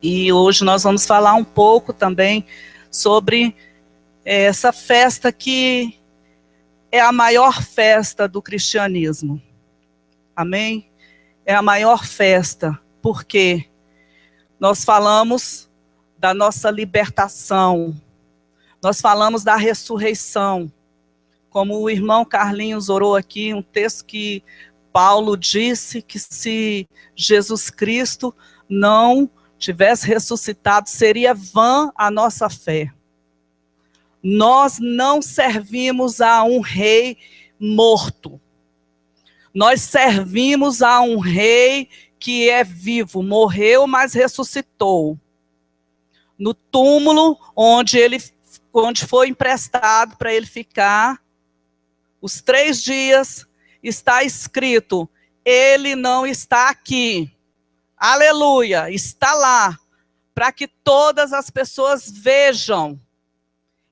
E hoje nós vamos falar um pouco também sobre essa festa que é a maior festa do cristianismo. Amém? É a maior festa, porque nós falamos da nossa libertação, nós falamos da ressurreição, como o irmão Carlinhos orou aqui, um texto que Paulo disse que se Jesus Cristo não tivesse ressuscitado, seria vã a nossa fé. Nós não servimos a um rei morto. Nós servimos a um rei que é vivo, morreu, mas ressuscitou. No túmulo onde foi emprestado para ele ficar, os 3 dias, está escrito, ele não está aqui. Aleluia, está lá, para que todas as pessoas vejam.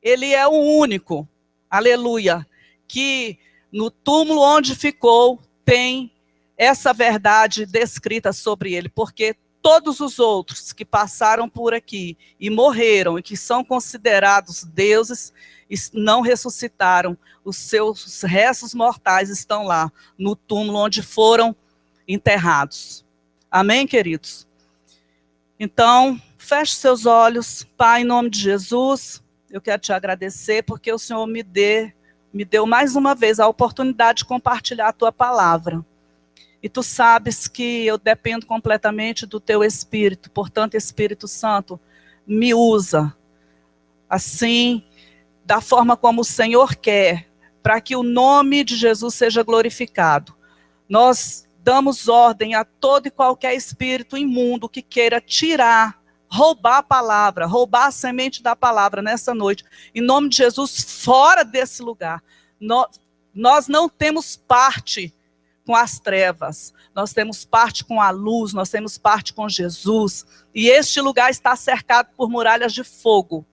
Ele é o único, aleluia, que no túmulo onde ficou, tem essa verdade descrita sobre ele, porque todos os outros que passaram por aqui e morreram, e que são considerados deuses, não ressuscitaram, os seus restos mortais estão lá, no túmulo onde foram enterrados. Amém, queridos? Então, feche seus olhos. Pai, em nome de Jesus, eu quero te agradecer porque o Senhor me deu mais uma vez a oportunidade de compartilhar a tua palavra. E tu sabes que eu dependo completamente do teu Espírito, portanto, Espírito Santo, me usa, assim, da forma como o Senhor quer, para que o nome de Jesus seja glorificado. Nós damos ordem a todo e qualquer espírito imundo que queira tirar, roubar a palavra, roubar a semente da palavra nessa noite. Em nome de Jesus, fora desse lugar. Nós não temos parte com as trevas, nós temos parte com a luz, nós temos parte com Jesus. E este lugar está cercado por muralhas de fogo.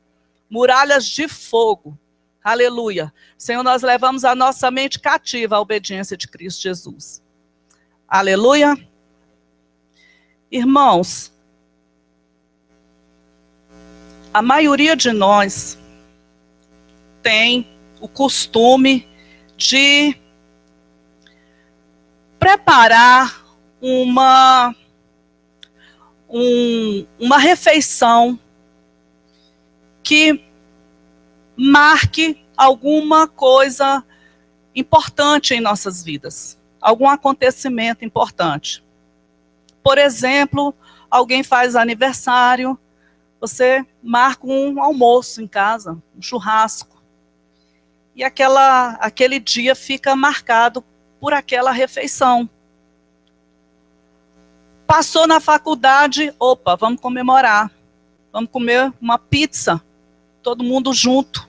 Muralhas de fogo. Aleluia. Senhor, nós levamos a nossa mente cativa à obediência de Cristo Jesus. Aleluia. Irmãos, a maioria de nós tem o costume de preparar uma refeição que marque alguma coisa importante em nossas vidas, algum acontecimento importante. Por exemplo, alguém faz aniversário, você marca um almoço em casa, um churrasco, e aquele dia fica marcado por aquela refeição. Passou na faculdade, opa, vamos comemorar, vamos comer uma pizza, todo mundo junto.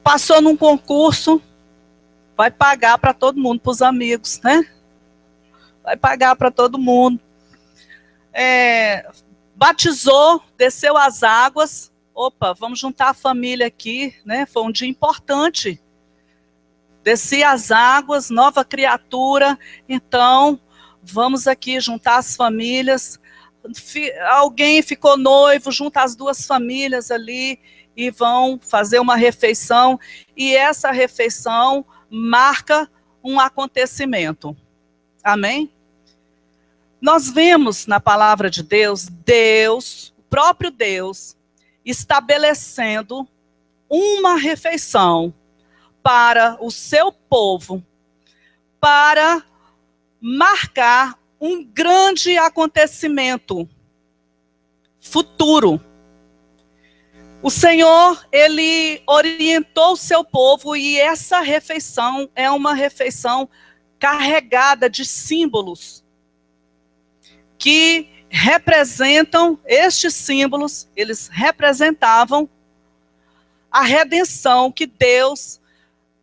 Passou num concurso, vai pagar para todo mundo, para os amigos, né? Vai pagar para todo mundo. Batizou, desceu as águas, opa, vamos juntar a família aqui, né? Foi um dia importante. Desci as águas, nova criatura, então vamos aqui juntar as famílias. Alguém ficou noivo, junta as 2 famílias ali e vão fazer uma refeição. E essa refeição marca um acontecimento. Amém? Nós vemos na palavra de Deus, o próprio Deus, estabelecendo uma refeição para o seu povo, para marcar um grande acontecimento futuro. O Senhor, ele orientou o seu povo e essa refeição é uma refeição carregada de símbolos que representam, estes símbolos, eles representavam a redenção que Deus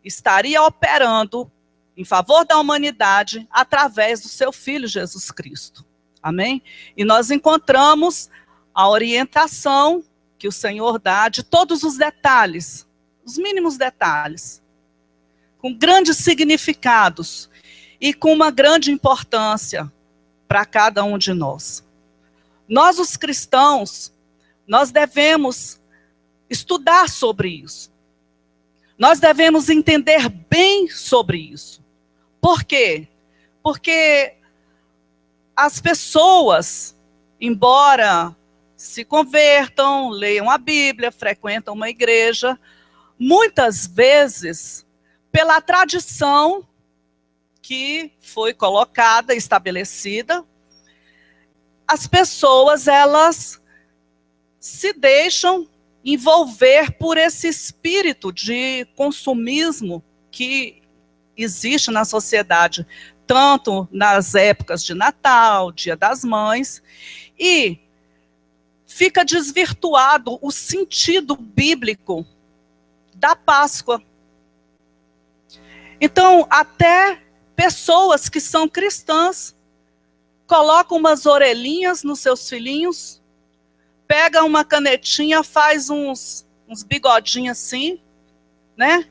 estaria operando em favor da humanidade através do seu Filho Jesus Cristo. Amém? E nós encontramos a orientação que o Senhor dá de todos os detalhes, os mínimos detalhes, com grandes significados e com uma grande importância para cada um de nós. Nós, os cristãos, nós devemos estudar sobre isso. Nós devemos entender bem sobre isso. Por quê? Porque as pessoas, embora se convertam, leiam a Bíblia, frequentam uma igreja, muitas vezes, pela tradição que foi colocada, estabelecida, as pessoas, elas se deixam envolver por esse espírito de consumismo que existe na sociedade, tanto nas épocas de Natal, Dia das Mães, e fica desvirtuado o sentido bíblico da Páscoa. Então, até pessoas que são cristãs colocam umas orelhinhas nos seus filhinhos, pega uma canetinha, faz uns bigodinhos assim, né?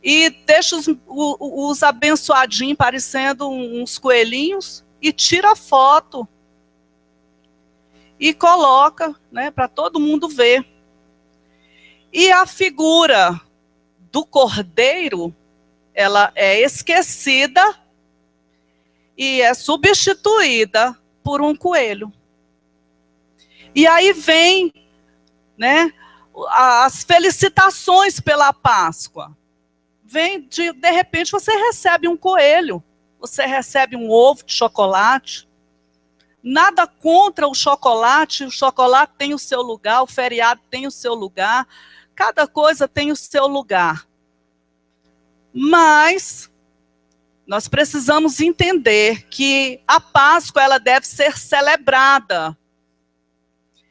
E deixa os abençoadinhos parecendo uns coelhinhos e tira foto e coloca, né, para todo mundo ver. E a figura do cordeiro, ela é esquecida e é substituída por um coelho. E aí vem, né, as felicitações pela Páscoa. Vem de repente você recebe um coelho, você recebe um ovo de chocolate. Nada contra o chocolate tem o seu lugar, o feriado tem o seu lugar, cada coisa tem o seu lugar. Mas nós precisamos entender que a Páscoa, ela deve ser celebrada.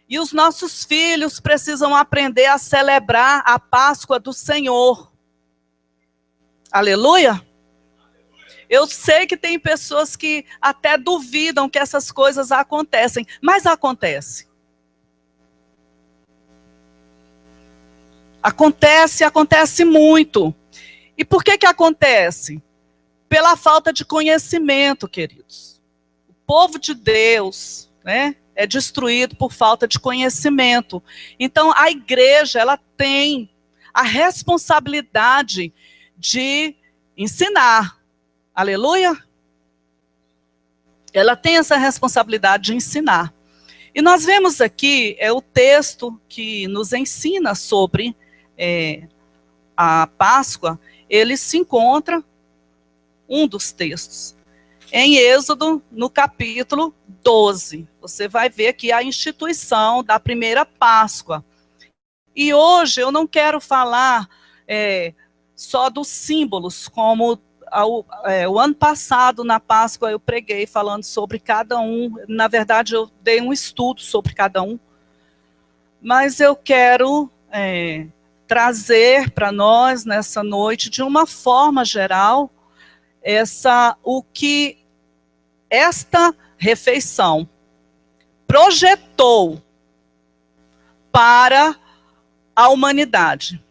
E os nossos filhos precisam aprender a celebrar a Páscoa do Senhor. Aleluia? Eu sei que tem pessoas que até duvidam que essas coisas acontecem, mas acontece. Acontece muito. E por que acontece? Pela falta de conhecimento, queridos. O povo de Deus, né, é destruído por falta de conhecimento. Então, a igreja, ela tem a responsabilidade de ensinar. Aleluia? Ela tem essa responsabilidade de ensinar. E nós vemos aqui, o texto que nos ensina sobre a Páscoa, ele se encontra, um dos textos, em Êxodo, no capítulo 12. Você vai ver aqui a instituição da primeira Páscoa. E hoje eu não quero falar só dos símbolos, como o ano passado, na Páscoa, eu preguei falando sobre cada um. Na verdade, eu dei um estudo sobre cada um. Mas eu quero trazer para nós, nessa noite, de uma forma geral, o que esta refeição projetou para a humanidade.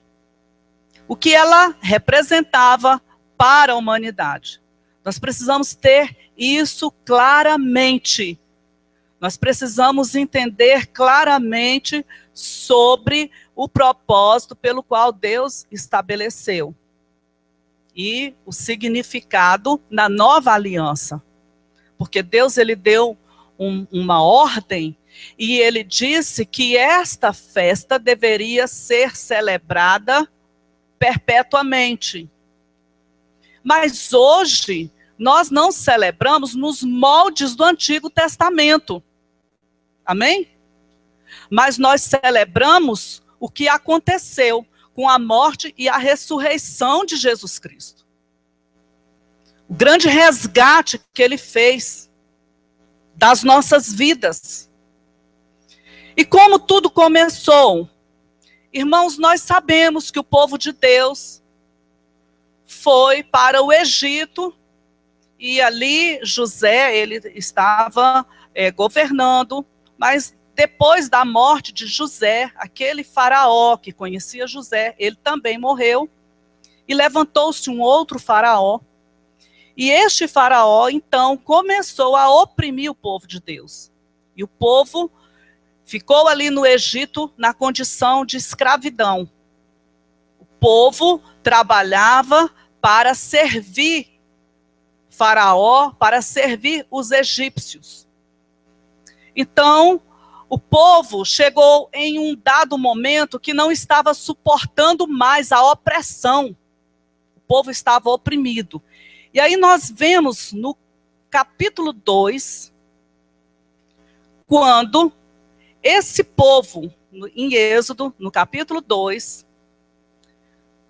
O que ela representava para a humanidade. Nós precisamos ter isso claramente. Nós precisamos entender claramente sobre o propósito pelo qual Deus estabeleceu. E o significado na nova aliança. Porque Deus, ele deu uma ordem e ele disse que esta festa deveria ser celebrada perpetuamente. Mas hoje, nós não celebramos nos moldes do Antigo Testamento. Amém? Mas nós celebramos o que aconteceu com a morte e a ressurreição de Jesus Cristo. O grande resgate que ele fez das nossas vidas. E como tudo começou? Irmãos, nós sabemos que o povo de Deus foi para o Egito, e ali José, ele estava governando, mas depois da morte de José, aquele faraó que conhecia José, ele também morreu, e levantou-se um outro faraó, e este faraó, então, começou a oprimir o povo de Deus. E o povo ficou ali no Egito na condição de escravidão. O povo trabalhava para servir Faraó, para servir os egípcios. Então, o povo chegou em um dado momento que não estava suportando mais a opressão. O povo estava oprimido. E aí nós vemos no capítulo 2, quando esse povo, em Êxodo, no capítulo 2,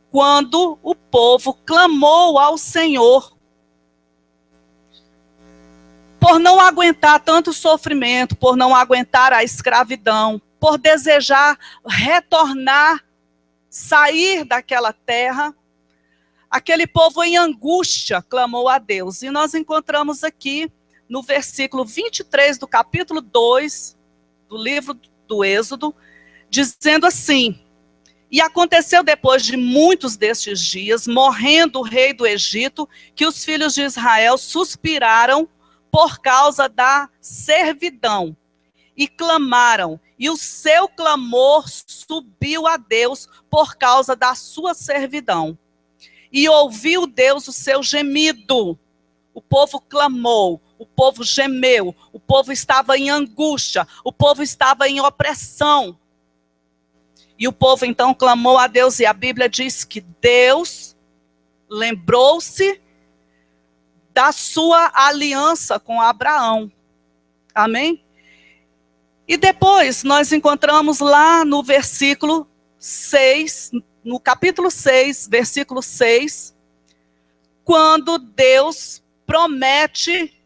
quando o povo clamou ao Senhor, por não aguentar tanto sofrimento, por não aguentar a escravidão, por desejar retornar, sair daquela terra, aquele povo em angústia clamou a Deus. E nós encontramos aqui no versículo 23 do capítulo 2 do livro do Êxodo, dizendo assim: e aconteceu depois de muitos destes dias, morrendo o rei do Egito, que os filhos de Israel suspiraram por causa da servidão, e clamaram, e o seu clamor subiu a Deus por causa da sua servidão. E ouviu Deus o seu gemido. O povo clamou, o povo gemeu, o povo estava em angústia, o povo estava em opressão. E o povo então clamou a Deus, e a Bíblia diz que Deus lembrou-se da sua aliança com Abraão. Amém? E depois nós encontramos lá no versículo 6, no capítulo 6, versículo 6, quando Deus promete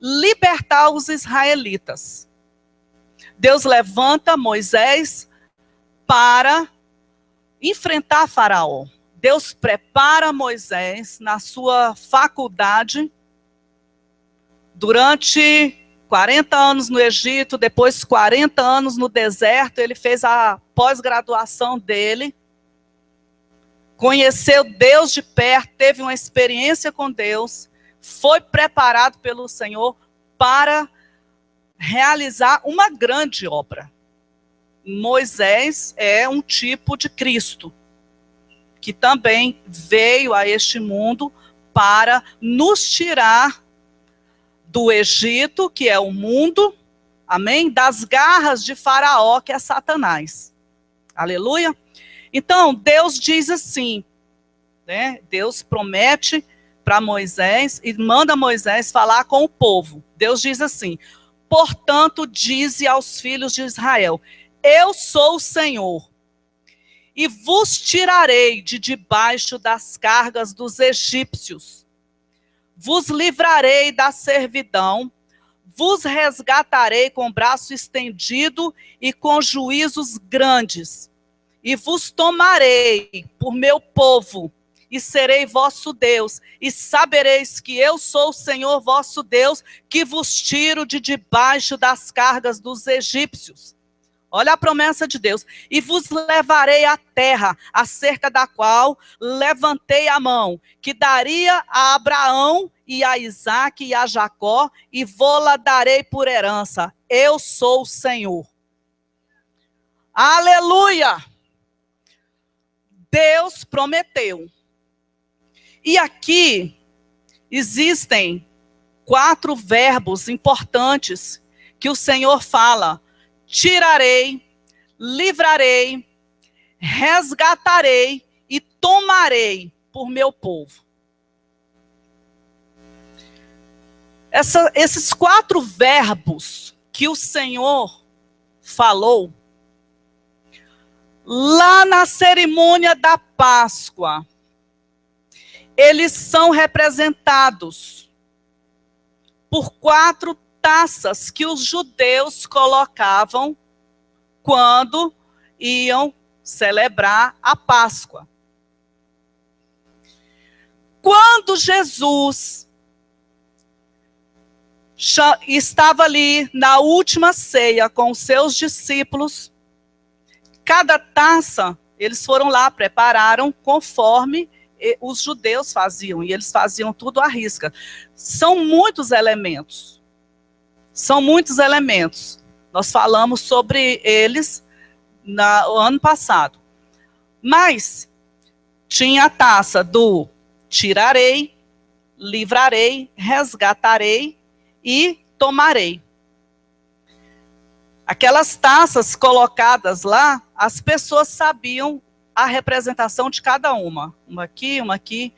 libertar os israelitas. Deus levanta Moisés para enfrentar Faraó. Deus prepara Moisés na sua faculdade durante 40 anos no Egito, depois 40 anos no deserto. Ele fez a pós-graduação dele, conheceu Deus de perto, teve uma experiência com Deus, foi preparado pelo Senhor para realizar uma grande obra. Moisés é um tipo de Cristo, que também veio a este mundo para nos tirar do Egito, que é o mundo, amém? Das garras de Faraó, que é Satanás. Aleluia? Então, Deus diz assim, né? Deus promete para Moisés e manda Moisés falar com o povo. Deus diz assim: portanto, dize aos filhos de Israel: eu sou o Senhor, e vos tirarei de debaixo das cargas dos egípcios, vos livrarei da servidão, vos resgatarei com braço estendido e com juízos grandes, e vos tomarei por meu povo, e serei vosso Deus, e sabereis que eu sou o Senhor vosso Deus, que vos tiro de debaixo das cargas dos egípcios. Olha a promessa de Deus. E vos levarei à terra, acerca da qual levantei a mão, que daria a Abraão e a Isaque e a Jacó, e vô-la darei por herança. Eu sou o Senhor. Aleluia! Deus prometeu. E aqui existem 4 verbos importantes que o Senhor fala: tirarei, livrarei, resgatarei e tomarei por meu povo. Esses 4 verbos que o Senhor falou, lá na cerimônia da Páscoa, eles são representados por 4 taças que os judeus colocavam quando iam celebrar a Páscoa. Quando Jesus estava ali na última ceia com os seus discípulos, cada taça, eles foram lá, prepararam conforme os judeus faziam, e eles faziam tudo à risca. São muitos elementos. São muitos elementos. Nós falamos sobre eles no ano passado. Mas tinha a taça do tirarei, livrarei, resgatarei e tomarei. Aquelas taças colocadas lá, as pessoas sabiam a representação de cada uma. Uma aqui, uma aqui.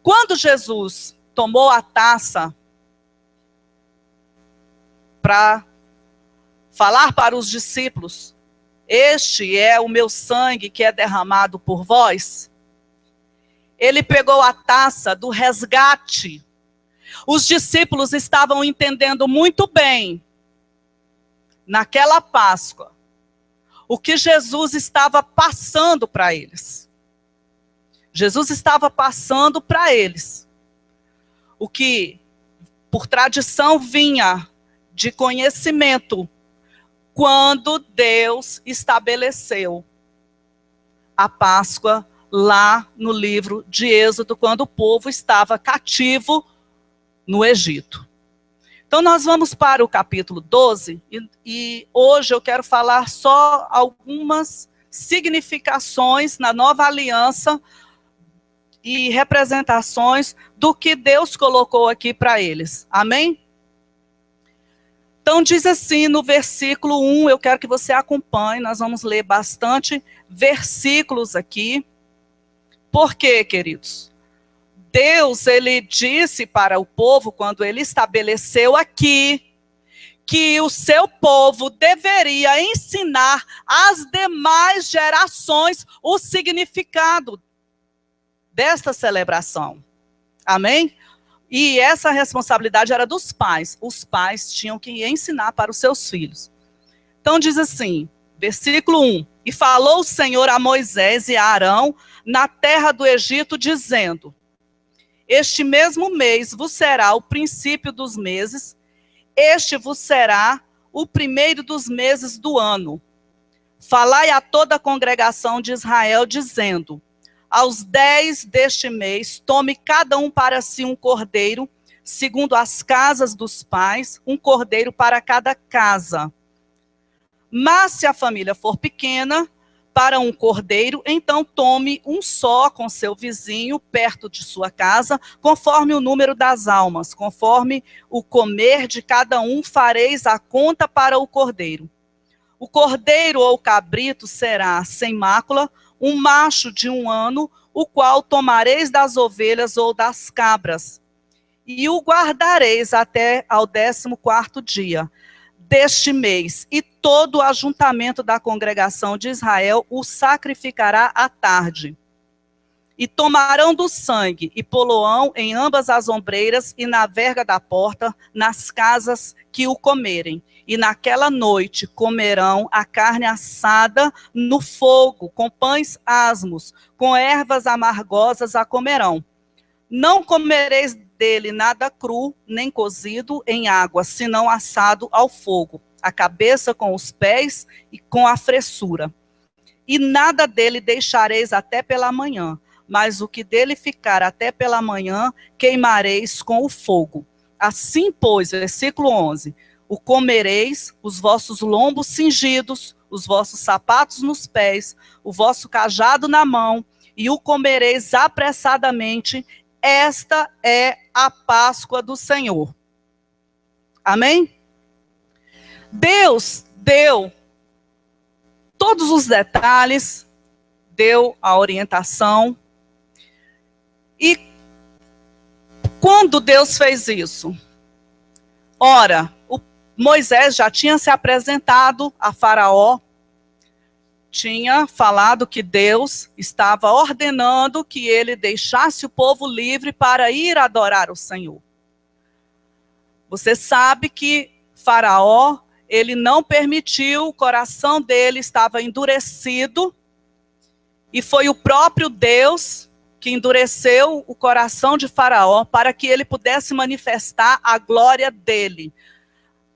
Quando Jesus tomou a taça para falar para os discípulos, este é o meu sangue que é derramado por vós, ele pegou a taça do resgate. Os discípulos estavam entendendo muito bem, naquela Páscoa, o que Jesus estava passando para eles. Jesus estava passando para eles o que, por tradição, vinha de conhecimento, quando Deus estabeleceu a Páscoa lá no livro de Êxodo, quando o povo estava cativo no Egito. Então nós vamos para o capítulo 12, e hoje eu quero falar só algumas significações na nova aliança e representações do que Deus colocou aqui para eles. Amém? Então diz assim no versículo 1, eu quero que você acompanhe, nós vamos ler bastante versículos aqui. Por quê, queridos? Deus, ele disse para o povo, quando ele estabeleceu aqui, que o seu povo deveria ensinar às demais gerações o significado desta celebração. Amém? E essa responsabilidade era dos pais. Os pais tinham que ensinar para os seus filhos. Então diz assim, versículo 1. E falou o Senhor a Moisés e a Arão na terra do Egito, dizendo: este mesmo mês vos será o princípio dos meses, este vos será o primeiro dos meses do ano. Falai a toda a congregação de Israel, dizendo: aos 10 deste mês, tome cada um para si um cordeiro, segundo as casas dos pais, um cordeiro para cada casa. Mas se a família for pequena, para um cordeiro, então tome um só com seu vizinho, perto de sua casa, conforme o número das almas, conforme o comer de cada um, fareis a conta para o cordeiro. O cordeiro ou cabrito será sem mácula, um macho de 1 ano, o qual tomareis das ovelhas ou das cabras, e o guardareis até ao 14º dia deste mês, e todo o ajuntamento da congregação de Israel o sacrificará à tarde. E tomarão do sangue, e poloão em ambas as ombreiras e na verga da porta, nas casas que o comerem. E naquela noite comerão a carne assada no fogo, com pães asmos, com ervas amargosas a comerão. Não comereis dele nada cru, nem cozido em água, senão assado ao fogo, a cabeça com os pés e com a fressura. E nada dele deixareis até pela manhã, mas o que dele ficar até pela manhã, queimareis com o fogo. Assim, pois, versículo 11, o comereis, os vossos lombos cingidos, os vossos sapatos nos pés, o vosso cajado na mão, e o comereis apressadamente. Esta é a Páscoa do Senhor. Amém? Deus deu todos os detalhes, deu a orientação. E quando Deus fez isso? Ora, Moisés já tinha se apresentado a Faraó, tinha falado que Deus estava ordenando que ele deixasse o povo livre para ir adorar o Senhor. Você sabe que Faraó, ele não permitiu, o coração dele estava endurecido, e foi o próprio Deus que endureceu o coração de Faraó para que ele pudesse manifestar a glória dele.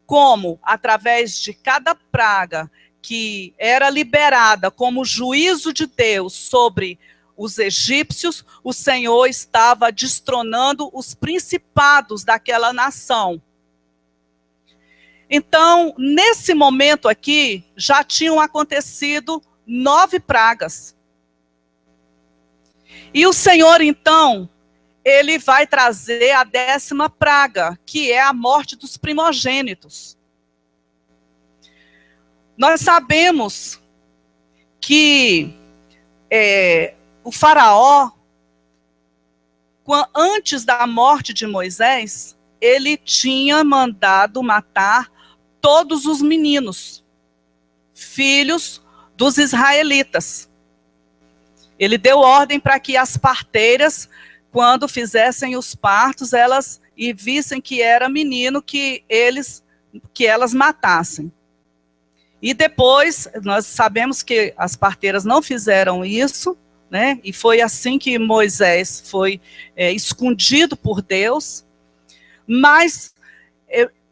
Como? Através de cada praga que era liberada como juízo de Deus sobre os egípcios, o Senhor estava destronando os principados daquela nação. Então, nesse momento aqui, já tinham acontecido 9 pragas. E o Senhor, então, ele vai trazer a 10ª praga, que é a morte dos primogênitos. Nós sabemos que o faraó, antes da morte de Moisés, ele tinha mandado matar todos os meninos, filhos dos israelitas. Ele deu ordem para que as parteiras, quando fizessem os partos, elas e vissem que era menino, que elas matassem. E depois, nós sabemos que as parteiras não fizeram isso, né? E foi assim que Moisés foi escondido por Deus. Mas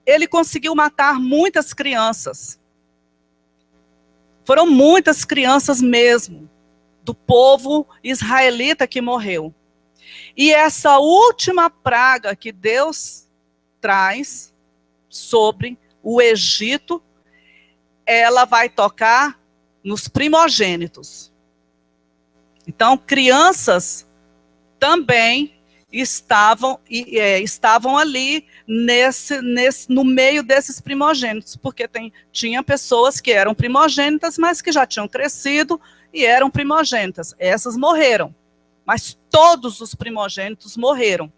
ele conseguiu matar muitas crianças. Foram muitas crianças mesmo, do povo israelita que morreu. E essa última praga que Deus traz sobre o Egito, ela vai tocar nos primogênitos. Então, crianças também estavam ali no meio desses primogênitos, porque tinha pessoas que eram primogênitas, mas que já tinham crescido e eram primogênitas. Essas morreram, mas todos os primogênitos morreram.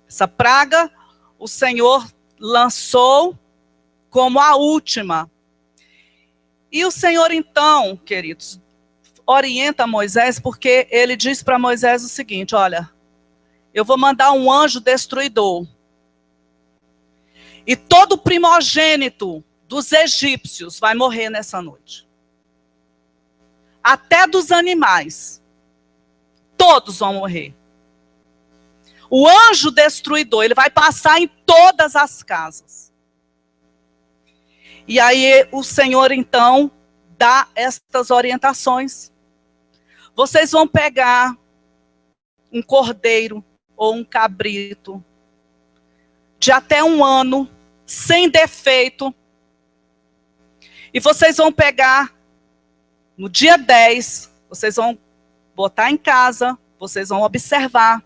Essa praga o Senhor lançou como a última. E o Senhor, então, queridos, orienta Moisés, porque ele diz para Moisés o seguinte: olha, eu vou mandar um anjo destruidor. E todo primogênito dos egípcios vai morrer nessa noite. Até dos animais. Todos vão morrer. O anjo destruidor, ele vai passar em todas as casas. E aí o Senhor, então, dá estas orientações. Vocês vão pegar um cordeiro ou um cabrito de até 1 ano, sem defeito. E vocês vão pegar, no dia 10, vocês vão botar em casa, vocês vão observar.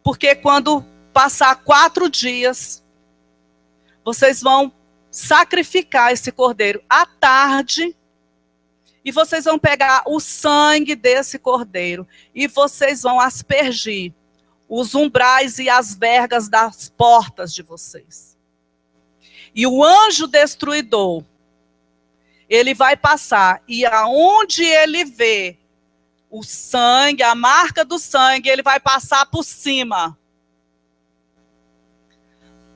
Porque quando passar 4 dias, vocês vão sacrificar esse cordeiro à tarde, e vocês vão pegar o sangue desse cordeiro, e vocês vão aspergir os umbrais e as vergas das portas de vocês. E o anjo destruidor, ele vai passar, e aonde ele vê o sangue, a marca do sangue, ele vai passar por cima.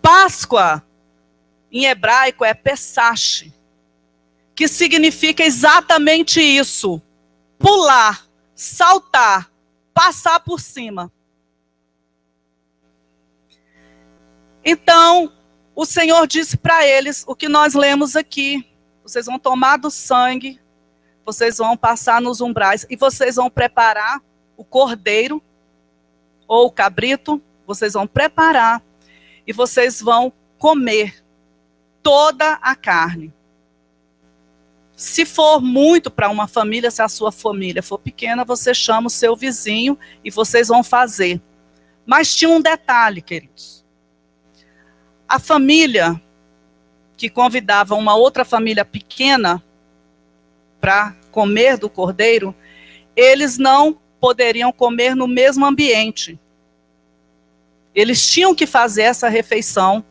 Páscoa, em hebraico, é Pesach, que significa exatamente isso: pular, saltar, passar por cima. Então, o Senhor disse para eles o que nós lemos aqui: vocês vão tomar do sangue, vocês vão passar nos umbrais, e vocês vão preparar o cordeiro, ou o cabrito, vocês vão preparar, e vocês vão comer toda a carne. Se for muito para uma família, se a sua família for pequena, você chama o seu vizinho e vocês vão fazer. Mas tinha um detalhe, queridos. A família que convidava uma outra família pequena para comer do cordeiro, eles não poderiam comer no mesmo ambiente. Eles tinham que fazer essa refeição,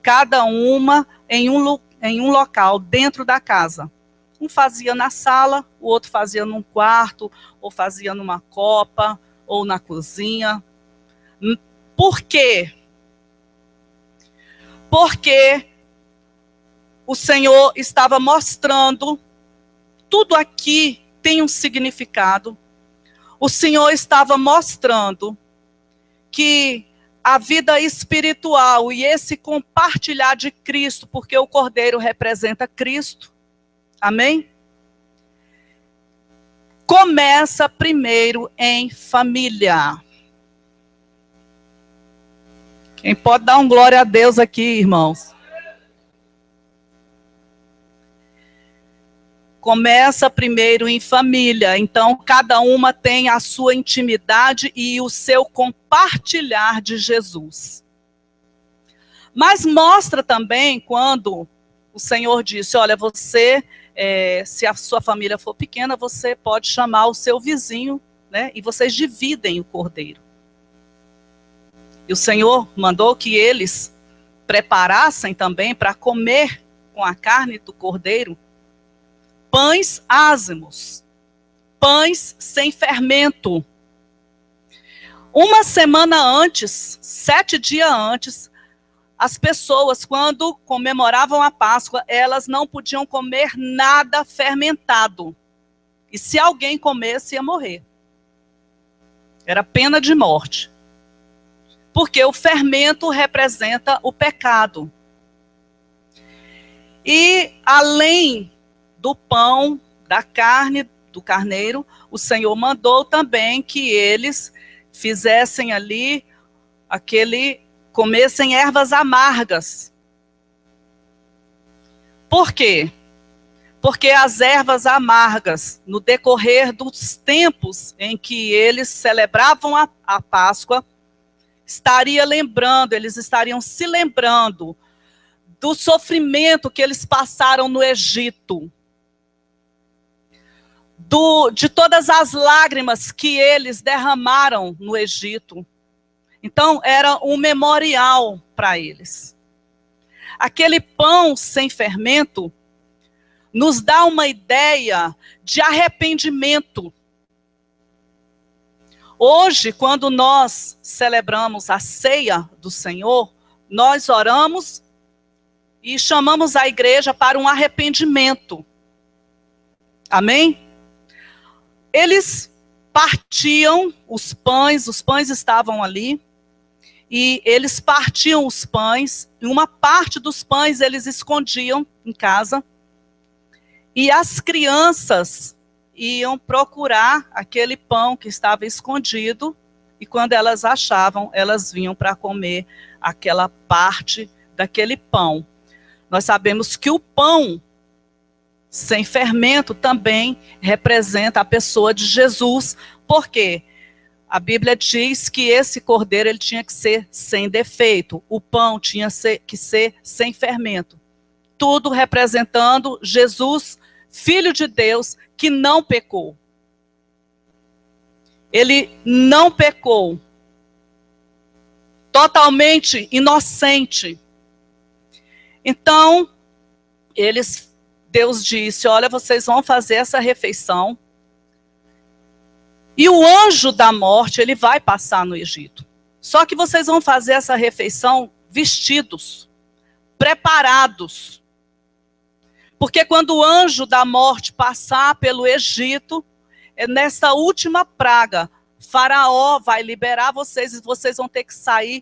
cada uma em um local, dentro da casa. Um fazia na sala, o outro fazia num quarto, ou fazia numa copa, ou na cozinha. Por quê? Porque o Senhor estava mostrando, tudo aqui tem um significado. O Senhor estava mostrando que a vida espiritual e esse compartilhar de Cristo, porque o cordeiro representa Cristo, amém? Começa primeiro em família. Quem pode dar um glória a Deus aqui, irmãos? começa primeiro em família. Então, cada uma tem a sua intimidade e o seu compartilhar de Jesus. Mas mostra também quando o Senhor disse, olha, você, se a sua família for pequena, você pode chamar o seu vizinho, né? E vocês dividem o cordeiro. E o Senhor mandou que eles preparassem também para comer com a carne do cordeiro pães ázimos, pães sem fermento. Uma semana antes, 7 dias antes, as pessoas, quando comemoravam a Páscoa, elas não podiam comer nada fermentado. E se alguém comesse, ia morrer. Era pena de morte. Porque o fermento representa o pecado. E além do pão, da carne, do carneiro, o Senhor mandou também que eles fizessem ali comessem ervas amargas. Por quê? Porque as ervas amargas, no decorrer dos tempos em que eles celebravam a Páscoa, eles estariam se lembrando do sofrimento que eles passaram no Egito, de todas as lágrimas que eles derramaram no Egito. Então, era um memorial para eles. Aquele pão sem fermento nos dá uma ideia de arrependimento. Hoje, quando nós celebramos a ceia do Senhor, nós oramos e chamamos a igreja para um arrependimento. Amém? Eles partiam os pães estavam ali, e eles partiam os pães, e uma parte dos pães eles escondiam em casa, e as crianças iam procurar aquele pão que estava escondido, e quando elas achavam, elas vinham para comer aquela parte daquele pão. Nós sabemos que o pão sem fermento também representa a pessoa de Jesus, porque a Bíblia diz que esse cordeiro ele tinha que ser sem defeito, o pão tinha que ser sem fermento. Tudo representando Jesus, Filho de Deus, que não pecou. Ele não pecou. Totalmente inocente. Então, Deus disse, olha, vocês vão fazer essa refeição. E o anjo da morte, ele vai passar no Egito. Só que vocês vão fazer essa refeição vestidos, preparados. Porque quando o anjo da morte passar pelo Egito, nessa última praga, Faraó vai liberar vocês e vocês vão ter que sair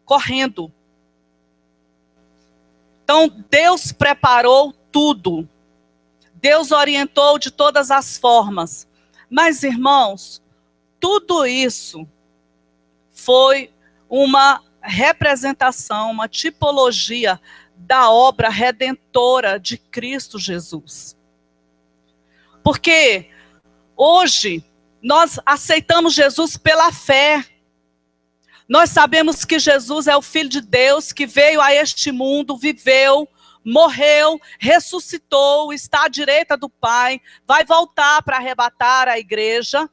correndo. Então, Deus preparou tudo. Deus orientou de todas as formas. Mas, irmãos, tudo isso foi uma representação, uma tipologia da obra redentora de Cristo Jesus. Porque hoje nós aceitamos Jesus pela fé. Nós sabemos que Jesus é o Filho de Deus que veio a este mundo, viveu, morreu, ressuscitou, está à direita do Pai, vai voltar para arrebatar a igreja.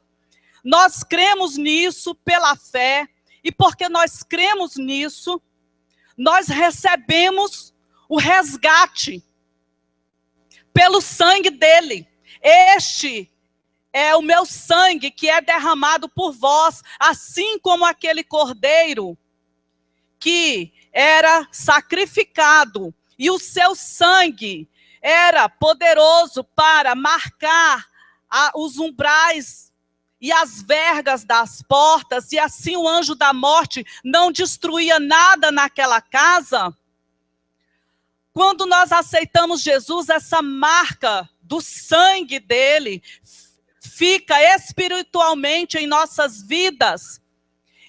Nós cremos nisso pela fé, e porque nós cremos nisso, nós recebemos o resgate pelo sangue dele. Este é o meu sangue que é derramado por vós, assim como aquele cordeiro que era sacrificado, e o seu sangue era poderoso para marcar os umbrais e as vergas das portas, e assim o anjo da morte não destruía nada naquela casa. Quando nós aceitamos Jesus, essa marca do sangue dele fica espiritualmente em nossas vidas.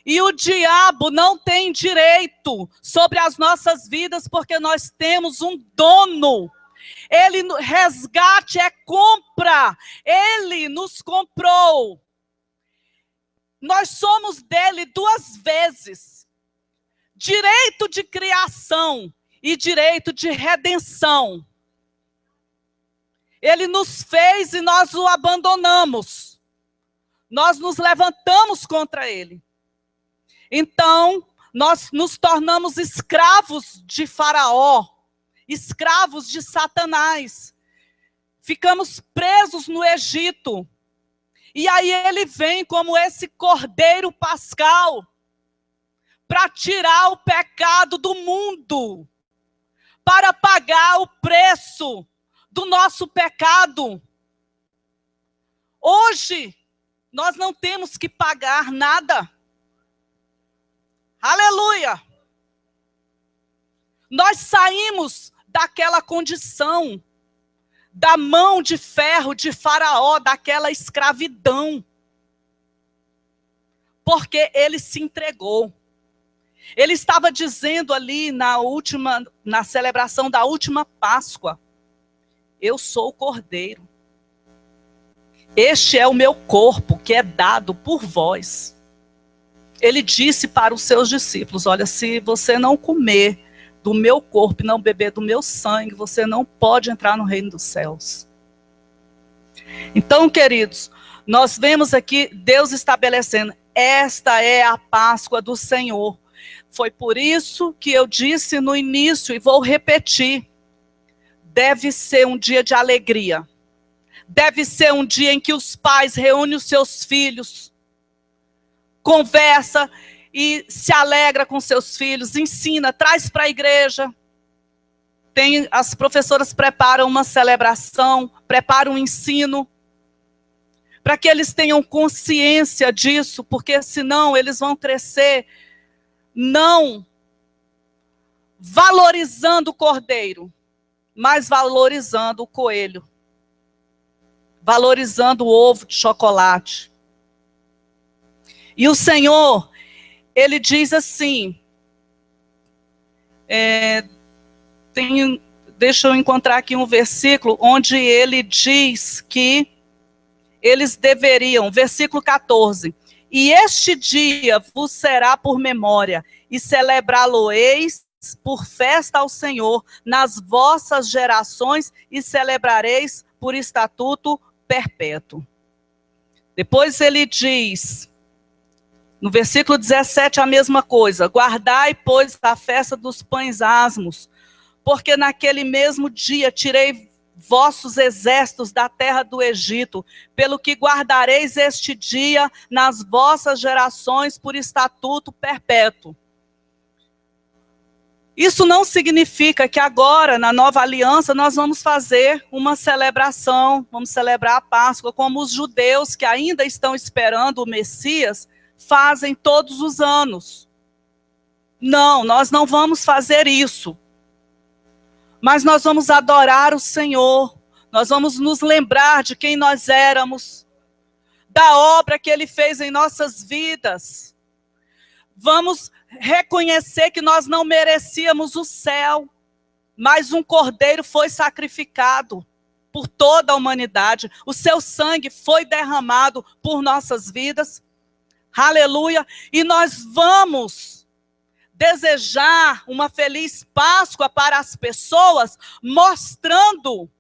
E o diabo não tem direito sobre as nossas vidas, porque nós temos um dono. Resgate é compra. Ele nos comprou. Nós somos dele 2 vezes. Direito de criação e direito de redenção. Ele nos fez e nós o abandonamos. Nós nos levantamos contra ele. Então, nós nos tornamos escravos de Faraó, escravos de Satanás. Ficamos presos no Egito. E aí ele vem como esse cordeiro pascal para tirar o pecado do mundo, para pagar o preço do nosso pecado. Hoje, nós não temos que pagar nada. Aleluia! Nós saímos daquela condição, da mão de ferro de Faraó, daquela escravidão. Porque ele se entregou. Ele estava dizendo ali na celebração da última Páscoa: eu sou o Cordeiro. Este é o meu corpo que é dado por vós. Ele disse para os seus discípulos: olha, se você não comer do meu corpo e não beber do meu sangue, você não pode entrar no reino dos céus. Então, queridos, nós vemos aqui Deus estabelecendo: esta é a Páscoa do Senhor. Foi por isso que eu disse no início, e vou repetir: deve ser um dia de alegria. Deve ser um dia em que os pais reúnem os seus filhos, conversa e se alegra com seus filhos, ensina, traz para a igreja. As professoras preparam uma celebração, preparam um ensino, para que eles tenham consciência disso, porque senão eles vão crescer não valorizando o cordeiro, mas valorizando o coelho, valorizando o ovo de chocolate. E o Senhor, ele diz assim, deixa eu encontrar aqui um versículo, onde ele diz que eles deveriam, versículo 14, e este dia vos será por memória, e celebrá-lo-eis por festa ao Senhor nas vossas gerações, e celebrareis por estatuto perpétuo. Depois ele diz, no versículo 17, a mesma coisa: guardai, pois, a festa dos pães asmos, porque naquele mesmo dia tirei vossos exércitos da terra do Egito, pelo que guardareis este dia nas vossas gerações por estatuto perpétuo. Isso não significa que agora, na nova aliança, nós vamos fazer uma celebração, vamos celebrar a Páscoa, como os judeus que ainda estão esperando o Messias fazem todos os anos. Não, nós não vamos fazer isso. Mas nós vamos adorar o Senhor, nós vamos nos lembrar de quem nós éramos, da obra que Ele fez em nossas vidas. Vamos reconhecer que nós não merecíamos o céu, mas um cordeiro foi sacrificado por toda a humanidade, o seu sangue foi derramado por nossas vidas. Aleluia! E nós vamos desejar uma feliz Páscoa para as pessoas, mostrando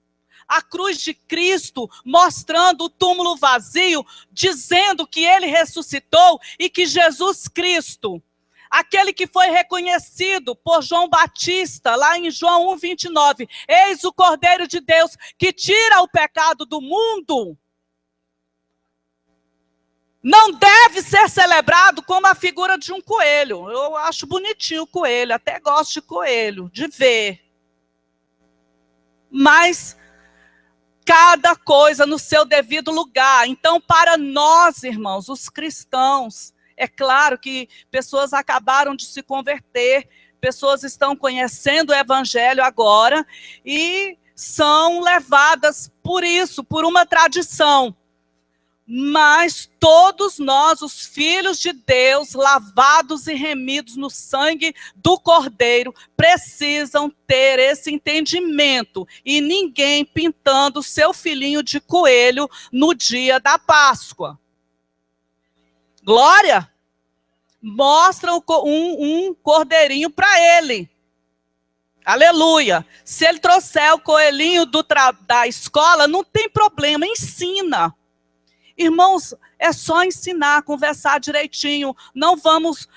a cruz de Cristo, mostrando o túmulo vazio, dizendo que ele ressuscitou e que Jesus Cristo, aquele que foi reconhecido por João Batista, lá em João 1:29, eis o Cordeiro de Deus que tira o pecado do mundo, não deve ser celebrado como a figura de um coelho. Eu acho bonitinho o coelho, até gosto de coelho, de ver. Mas cada coisa no seu devido lugar. Então, para nós, irmãos, os cristãos, é claro que pessoas acabaram de se converter, pessoas estão conhecendo o Evangelho agora e são levadas por isso, por uma tradição. Mas todos nós, os filhos de Deus, lavados e remidos no sangue do Cordeiro, precisam ter esse entendimento. E ninguém pintando seu filhinho de coelho no dia da Páscoa. Glória! Mostra um cordeirinho para ele. Aleluia! Se ele trouxer o coelhinho da escola, não tem problema, ensina. Irmãos, é só ensinar, conversar direitinho. Não vamos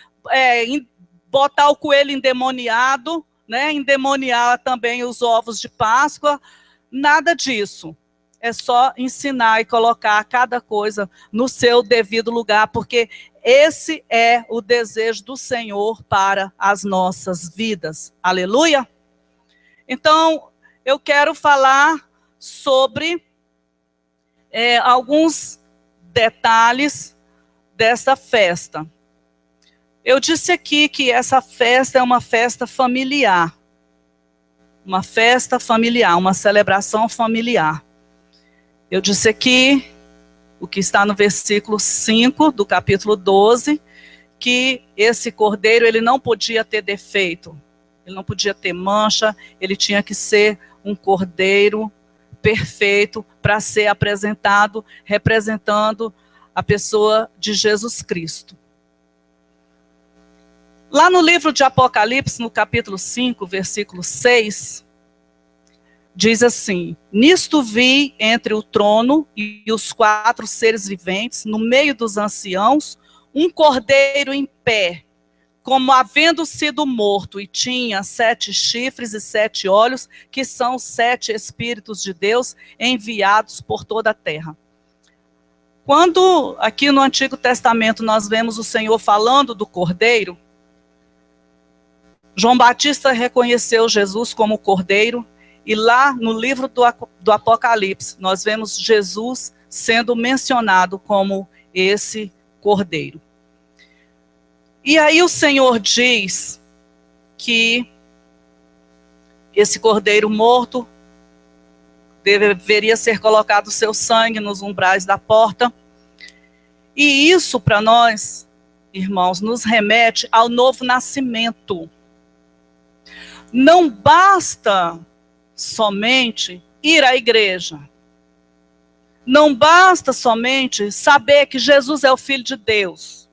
botar o coelho endemoniado, né? Endemoniar também os ovos de Páscoa. Nada disso. É só ensinar e colocar cada coisa no seu devido lugar, porque esse é o desejo do Senhor para as nossas vidas. Aleluia? Então, eu quero falar sobre alguns detalhes dessa festa. Eu disse aqui que essa festa é uma festa familiar. Uma festa familiar, uma celebração familiar. Eu disse aqui, o que está no versículo 5 do capítulo 12, que esse cordeiro ele não podia ter defeito, ele não podia ter mancha, ele tinha que ser um cordeiro perfeito para ser apresentado, representando a pessoa de Jesus Cristo. Lá no livro de Apocalipse, no capítulo 5, versículo 6, diz assim: nisto vi entre o trono e os 4 seres viventes, no meio dos anciãos, um cordeiro em pé, como havendo sido morto, e tinha 7 chifres e 7 olhos, que são os 7 Espíritos de Deus enviados por toda a terra. Quando aqui no Antigo Testamento nós vemos o Senhor falando do cordeiro, João Batista reconheceu Jesus como cordeiro, e lá no livro do Apocalipse, nós vemos Jesus sendo mencionado como esse cordeiro. E aí o Senhor diz que esse cordeiro morto deveria ser colocado o seu sangue nos umbrais da porta. E isso para nós, irmãos, nos remete ao novo nascimento. Não basta somente ir à igreja. Não basta somente saber que Jesus é o Filho de Deus.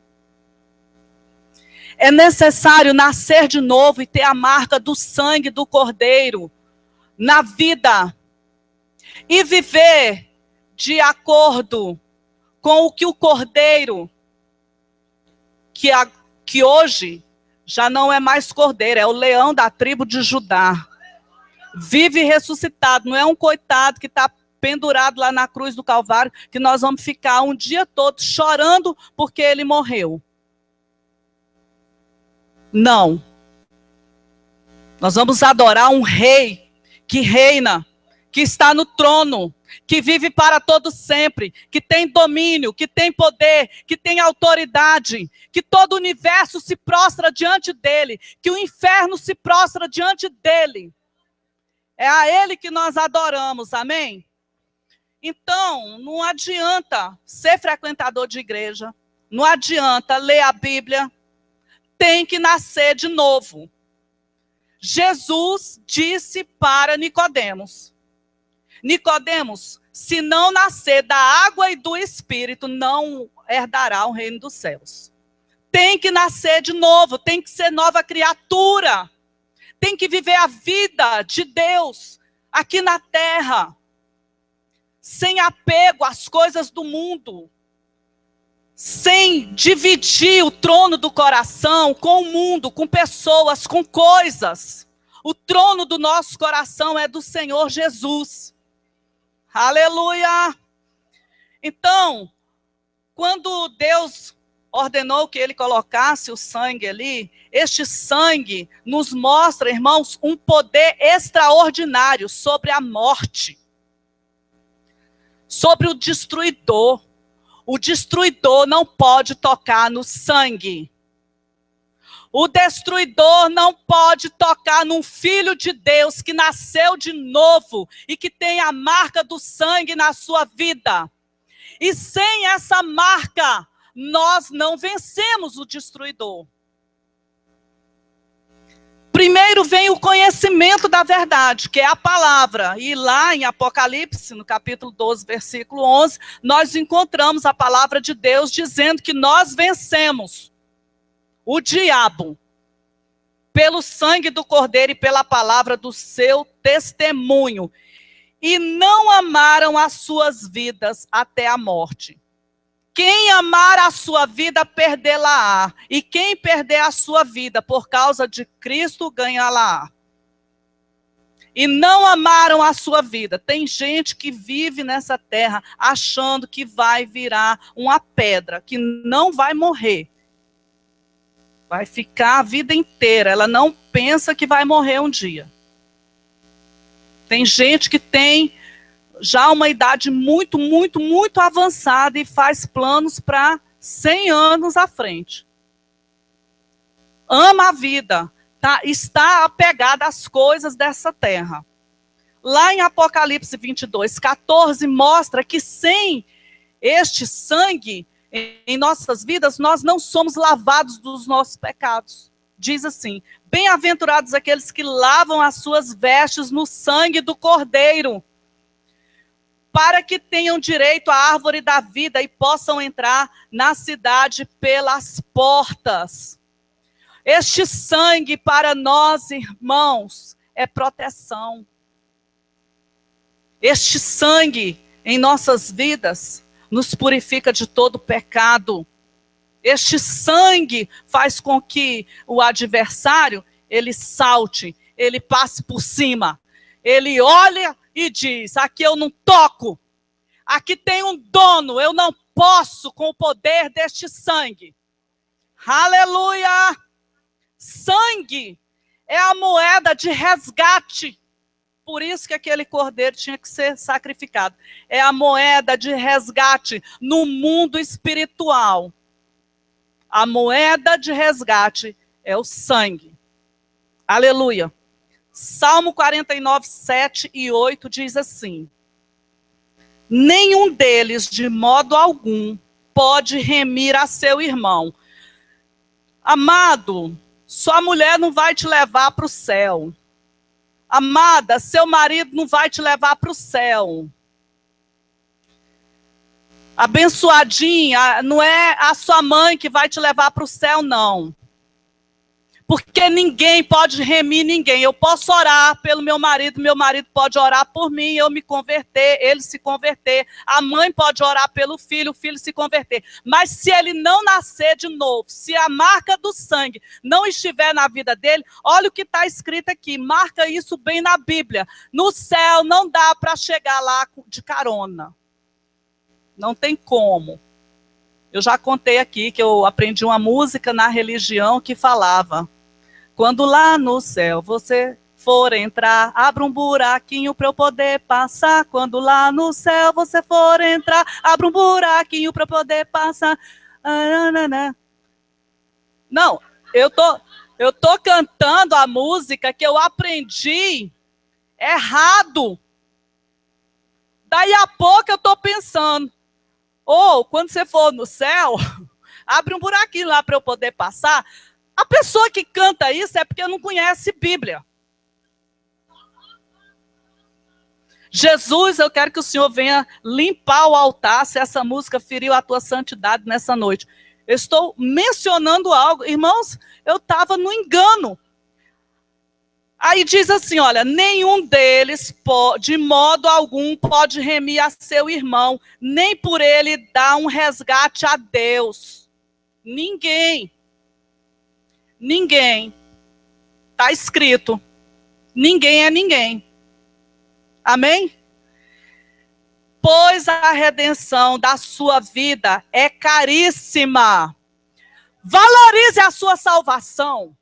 É necessário nascer de novo e ter a marca do sangue do Cordeiro na vida. E viver de acordo com o que o Cordeiro, que hoje já não é mais Cordeiro, é o leão da tribo de Judá. Vive ressuscitado, não é um coitado que está pendurado lá na cruz do Calvário, que nós vamos ficar um dia todo chorando porque ele morreu. Não. Nós vamos adorar um rei que reina, que está no trono, que vive para todo sempre, que tem domínio, que tem poder, que tem autoridade, que todo o universo se prostra diante dele, que o inferno se prostra diante dele. É a ele que nós adoramos, amém? Então, não adianta ser frequentador de igreja, não adianta ler a Bíblia, tem que nascer de novo. Jesus disse para Nicodemos: Nicodemos, se não nascer da água e do Espírito, não herdará o reino dos céus. Tem que nascer de novo, tem que ser nova criatura. Tem que viver a vida de Deus aqui na terra, sem apego às coisas do mundo, sem dividir o trono do coração com o mundo, com pessoas, com coisas. O trono do nosso coração é do Senhor Jesus. Aleluia! Então, quando Deus ordenou que ele colocasse o sangue ali, este sangue nos mostra, irmãos, um poder extraordinário sobre a morte, sobre o destruidor. O destruidor não pode tocar no sangue. O destruidor não pode tocar num filho de Deus que nasceu de novo e que tem a marca do sangue na sua vida. E sem essa marca, nós não vencemos o destruidor. Primeiro vem o conhecimento da verdade, que é a palavra. E lá em Apocalipse, no capítulo 12, versículo 11, nós encontramos a palavra de Deus dizendo que nós vencemos o diabo pelo sangue do Cordeiro e pela palavra do seu testemunho. E não amaram as suas vidas até a morte. Quem amar a sua vida, perdê-la-á. E quem perder a sua vida por causa de Cristo, ganhá-la-á. E não amaram a sua vida. Tem gente que vive nessa terra achando que vai virar uma pedra, que não vai morrer. Vai ficar a vida inteira. Ela não pensa que vai morrer um dia. Tem gente que tem já uma idade muito, muito, muito avançada e faz planos para 100 anos à frente. Ama a vida, está apegada às coisas dessa terra. Lá em Apocalipse 22, 14, mostra que sem este sangue em nossas vidas, nós não somos lavados dos nossos pecados. Diz assim: bem-aventurados aqueles que lavam as suas vestes no sangue do Cordeiro, para que tenham direito à árvore da vida e possam entrar na cidade pelas portas. Este sangue para nós, irmãos, é proteção. Este sangue em nossas vidas nos purifica de todo pecado. Este sangue faz com que o adversário, ele salte, ele passe por cima. Ele olha e diz: aqui eu não toco, aqui tem um dono, eu não posso com o poder deste sangue. Aleluia! Sangue é a moeda de resgate. Por isso que aquele cordeiro tinha que ser sacrificado. É a moeda de resgate no mundo espiritual. A moeda de resgate é o sangue. Aleluia! Salmo 49, 7 e 8 diz assim: nenhum deles, de modo algum, pode remir a seu irmão. Amado, sua mulher não vai te levar para o céu. Amada, seu marido não vai te levar para o céu. Abençoadinha, não é a sua mãe que vai te levar para o céu, não. Porque ninguém pode remir ninguém. Eu posso orar pelo meu marido pode orar por mim, eu me converter, ele se converter. A mãe pode orar pelo filho, o filho se converter. Mas se ele não nascer de novo, se a marca do sangue não estiver na vida dele, olha o que está escrito aqui, marca isso bem na Bíblia. No céu não dá para chegar lá de carona. Não tem como. Eu já contei aqui que eu aprendi uma música na religião que falava: quando lá no céu você for entrar, abra um buraquinho para eu poder passar. Quando lá no céu você for entrar, abra um buraquinho para eu poder passar. Não, eu tô cantando a música que eu aprendi errado. Daí a pouco eu tô pensando: quando você for no céu, abre um buraquinho lá para eu poder passar. A pessoa que canta isso é porque não conhece Bíblia. Jesus, eu quero que o Senhor venha limpar o altar se essa música feriu a tua santidade nessa noite. Eu estou mencionando algo. Irmãos, eu estava no engano. Aí diz assim, olha, nenhum deles, de modo algum, pode remir a seu irmão, nem por ele dar um resgate a Deus. Ninguém. Ninguém. Está escrito. Ninguém é ninguém. Amém? Pois a redenção da sua vida é caríssima. Valorize a sua salvação.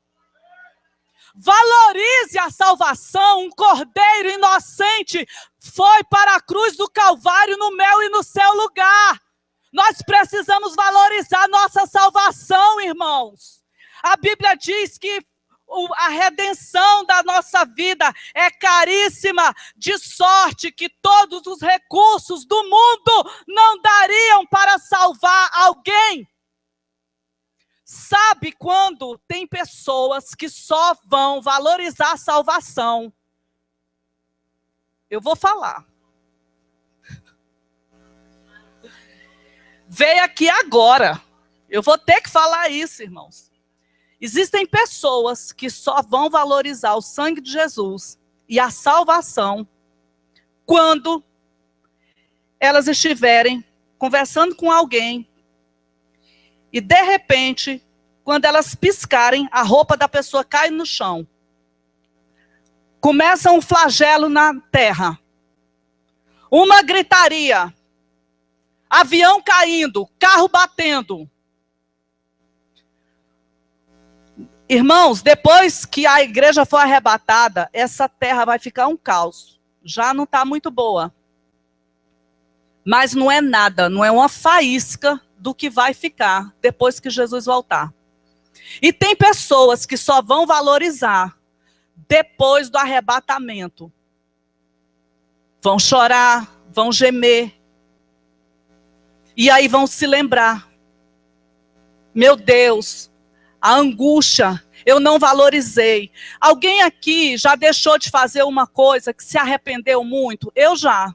Valorize a salvação. Um cordeiro inocente foi para a cruz do Calvário no meu e no seu lugar. Nós precisamos valorizar nossa salvação, irmãos. A Bíblia diz que a redenção da nossa vida é caríssima, de sorte que todos os recursos do mundo não dariam para salvar alguém. Sabe quando tem pessoas que só vão valorizar a salvação? Eu vou falar. Veio aqui agora. Eu vou ter que falar isso, irmãos. Existem pessoas que só vão valorizar o sangue de Jesus e a salvação quando elas estiverem conversando com alguém e, de repente, quando elas piscarem, a roupa da pessoa cai no chão. Começa um flagelo na terra. Uma gritaria. Avião caindo, carro batendo. Irmãos, depois que a igreja for arrebatada, essa terra vai ficar um caos. Já não está muito boa. Mas não é nada, não é uma faísca do que vai ficar depois que Jesus voltar. E tem pessoas que só vão valorizar depois do arrebatamento. Vão chorar, vão gemer. E aí vão se lembrar. Meu Deus, a angústia, eu não valorizei. Alguém aqui já deixou de fazer uma coisa que se arrependeu muito? Eu já.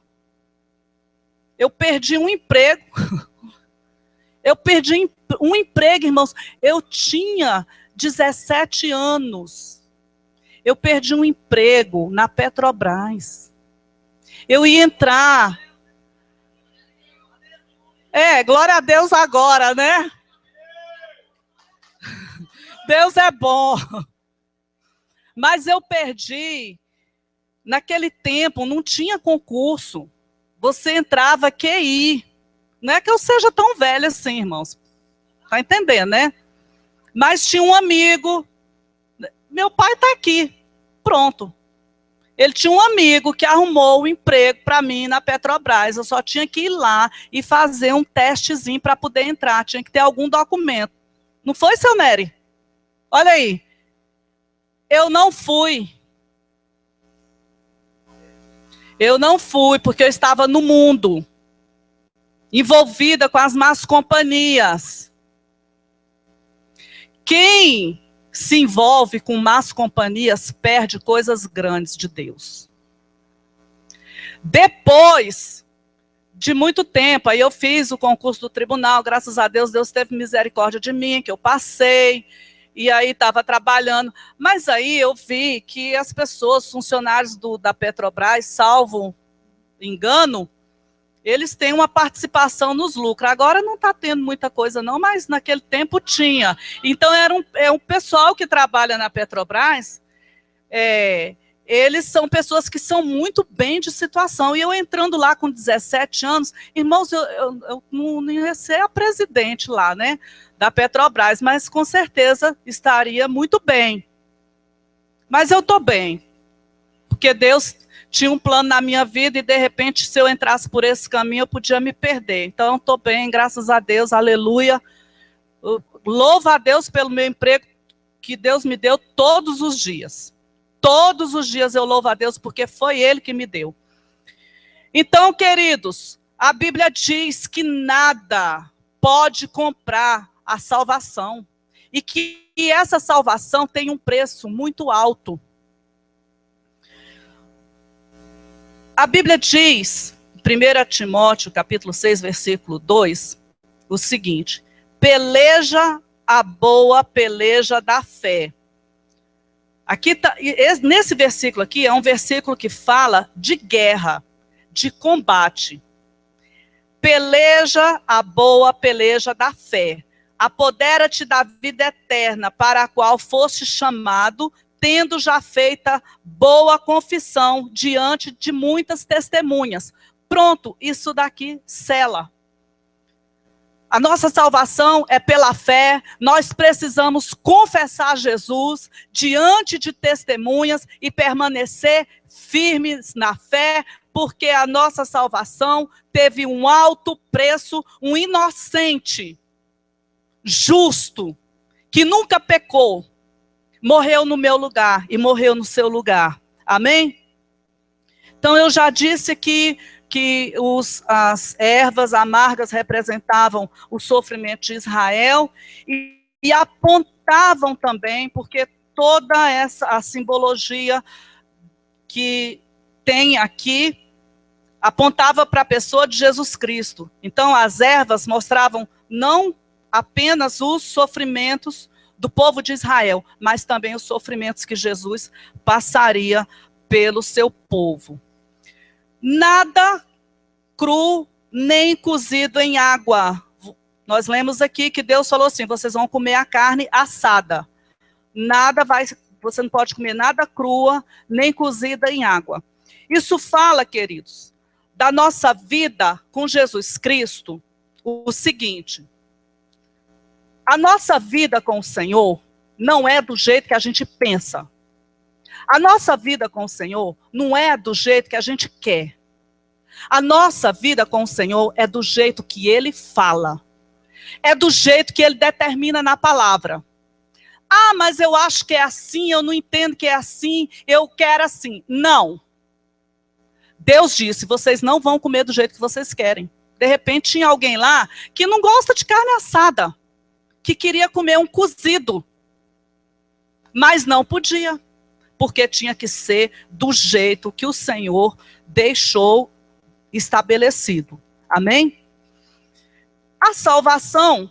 Eu perdi um emprego. Eu perdi um emprego, irmãos. Eu tinha 17 anos. Eu perdi um emprego na Petrobras. Eu ia entrar. Glória a Deus agora, né? Deus é bom. Mas eu perdi. Naquele tempo, não tinha concurso. Você entrava QI. Não é que eu seja tão velha assim, irmãos. Tá entendendo, né? Mas tinha um amigo. Meu pai está aqui. Pronto. Ele tinha um amigo que arrumou um emprego para mim na Petrobras. Eu só tinha que ir lá e fazer um testezinho para poder entrar. Tinha que ter algum documento. Não foi, seu Nery? Olha aí. Eu não fui. Eu não fui porque eu estava no mundo. Envolvida com as más companhias. Quem se envolve com más companhias perde coisas grandes de Deus. Depois de muito tempo, aí eu fiz o concurso do tribunal, graças a Deus, Deus teve misericórdia de mim, que eu passei, e aí estava trabalhando. Mas aí eu vi que as pessoas, funcionários da Petrobras, salvo engano, eles têm uma participação nos lucros. Agora não está tendo muita coisa não, mas naquele tempo tinha. Então é um pessoal que trabalha na Petrobras, eles são pessoas que são muito bem de situação. E eu entrando lá com 17 anos, irmãos, eu não ia ser a presidente lá, né, da Petrobras, mas com certeza estaria muito bem. Mas eu estou bem, porque Deus tinha um plano na minha vida e, de repente, se eu entrasse por esse caminho, eu podia me perder. Então, estou bem, graças a Deus, aleluia. Louvo a Deus pelo meu emprego que Deus me deu todos os dias. Todos os dias eu louvo a Deus, porque foi Ele que me deu. Então, queridos, a Bíblia diz que nada pode comprar a salvação. E que essa salvação tem um preço muito alto. A Bíblia diz, 1 Timóteo, capítulo 6, versículo 2, o seguinte: peleja a boa peleja da fé. Aqui tá, nesse versículo aqui, é um versículo que fala de guerra, de combate. Peleja a boa peleja da fé. Apodera-te da vida eterna, para a qual foste chamado, tendo já feita boa confissão diante de muitas testemunhas. Pronto, isso daqui sela. A nossa salvação é pela fé, nós precisamos confessar Jesus diante de testemunhas e permanecer firmes na fé, porque a nossa salvação teve um alto preço, um inocente, justo, que nunca pecou, morreu no meu lugar e morreu no seu lugar. Amém? Então eu já disse que as ervas amargas representavam o sofrimento de Israel e apontavam também, porque toda a simbologia que tem aqui apontava para a pessoa de Jesus Cristo. Então as ervas mostravam não apenas os sofrimentos do povo de Israel, mas também os sofrimentos que Jesus passaria pelo seu povo. Nada cru nem cozido em água. Nós lemos aqui que Deus falou assim: vocês vão comer a carne assada. Você não pode comer nada crua nem cozida em água. Isso fala, queridos, da nossa vida com Jesus Cristo, o seguinte: a nossa vida com o Senhor não é do jeito que a gente pensa. A nossa vida com o Senhor não é do jeito que a gente quer. A nossa vida com o Senhor é do jeito que Ele fala. É do jeito que Ele determina na palavra. Ah, mas eu acho que é assim, eu não entendo que é assim, eu quero assim. Não. Deus disse: vocês não vão comer do jeito que vocês querem. De repente tinha alguém lá que não gosta de carne assada, que queria comer um cozido, mas não podia, porque tinha que ser do jeito que o Senhor deixou estabelecido. Amém? A salvação,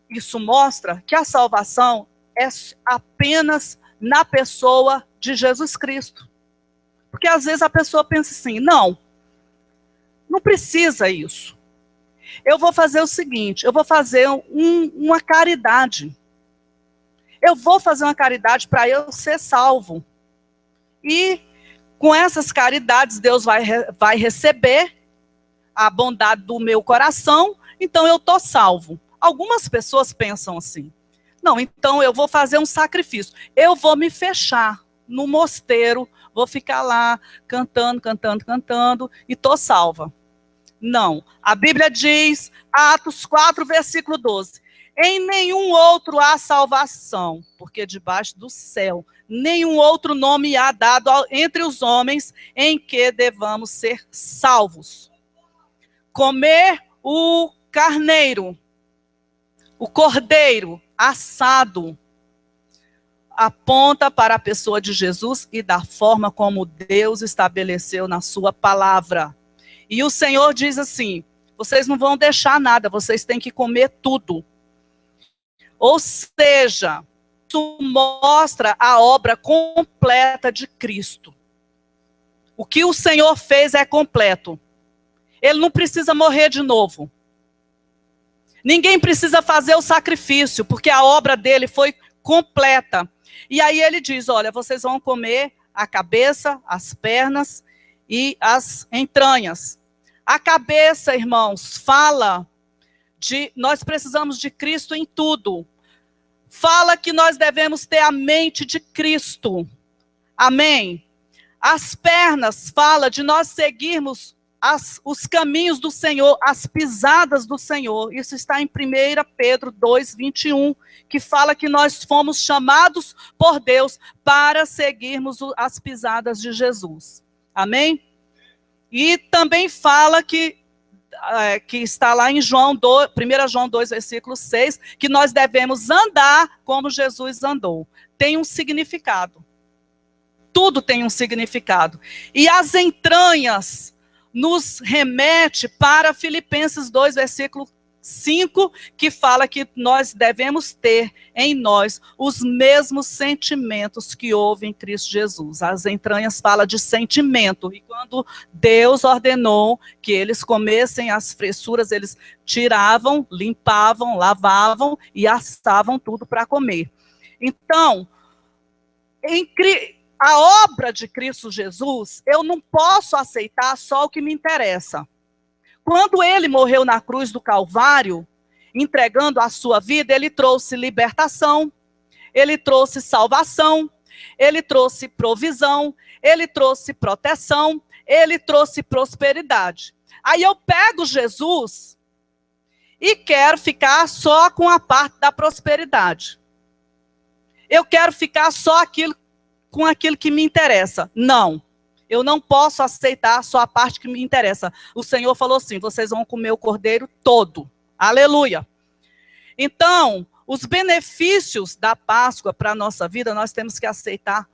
isso mostra que a salvação é apenas na pessoa de Jesus Cristo. Porque às vezes a pessoa pensa assim: não precisa isso. Eu vou fazer o seguinte, eu vou fazer uma caridade. Eu vou fazer uma caridade para eu ser salvo. E com essas caridades, Deus vai receber a bondade do meu coração, então eu estou salvo. Algumas pessoas pensam assim: não, então eu vou fazer um sacrifício. Eu vou me fechar no mosteiro, vou ficar lá cantando, e estou salva. Não. A Bíblia diz, Atos 4, versículo 12: em nenhum outro há salvação, porque debaixo do céu nenhum outro nome há dado entre os homens em que devamos ser salvos. Comer o carneiro, o cordeiro assado, aponta para a pessoa de Jesus e da forma como Deus estabeleceu na sua palavra. E o Senhor diz assim: vocês não vão deixar nada, vocês têm que comer tudo. Ou seja, isso mostra a obra completa de Cristo. O que o Senhor fez é completo. Ele não precisa morrer de novo. Ninguém precisa fazer o sacrifício, porque a obra dele foi completa. E aí ele diz: olha, vocês vão comer a cabeça, as pernas e as entranhas. A cabeça, irmãos, fala de nós precisamos de Cristo em tudo. Fala que nós devemos ter a mente de Cristo. Amém? As pernas fala de nós seguirmos os caminhos do Senhor, as pisadas do Senhor. Isso está em 1 Pedro 2, 21, que fala que nós fomos chamados por Deus para seguirmos as pisadas de Jesus. Amém? E também fala que está lá em 1 João 2, versículo 6, que nós devemos andar como Jesus andou. Tem um significado. Tudo tem um significado. E as entranhas nos remete para Filipenses 2, versículo 5, que fala que nós devemos ter em nós os mesmos sentimentos que houve em Cristo Jesus. As entranhas falam de sentimento, e quando Deus ordenou que eles comessem as fressuras, eles tiravam, limpavam, lavavam e assavam tudo para comer. Então, a obra de Cristo Jesus, eu não posso aceitar só o que me interessa. Quando ele morreu na cruz do Calvário, entregando a sua vida, ele trouxe libertação, ele trouxe salvação, ele trouxe provisão, ele trouxe proteção, ele trouxe prosperidade. Aí eu pego Jesus e quero ficar só com a parte da prosperidade. eu quero ficar só com aquilo que me interessa. Não, eu não posso aceitar só a parte que me interessa. O Senhor falou assim, vocês vão comer o cordeiro todo. Aleluia. Então, os benefícios da Páscoa para a nossa vida, nós temos que aceitar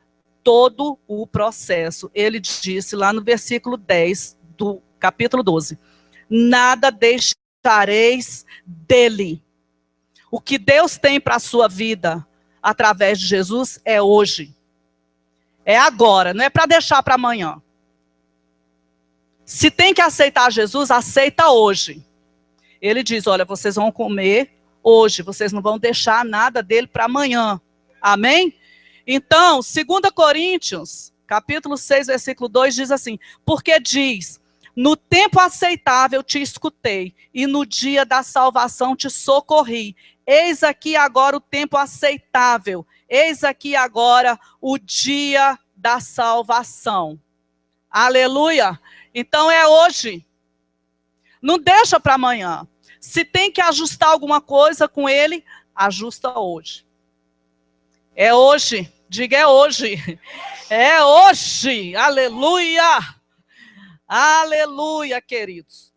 todo o processo. Ele disse lá no versículo 10 do capítulo 12, nada deixareis dele. O que Deus tem para a sua vida através de Jesus é hoje. É agora, não é para deixar para amanhã. Se tem que aceitar Jesus, aceita hoje. Ele diz, olha, vocês vão comer hoje, vocês não vão deixar nada dele para amanhã. Amém? Então, 2 Coríntios, capítulo 6, versículo 2, diz assim, porque diz, no tempo aceitável te escutei, e no dia da salvação te socorri. Eis aqui agora o tempo aceitável, eis aqui agora o dia da salvação. Aleluia! Então é hoje. Não deixa para amanhã. Se tem que ajustar alguma coisa com ele, ajusta hoje. É hoje. Diga, é hoje. É hoje. Aleluia. Aleluia, queridos.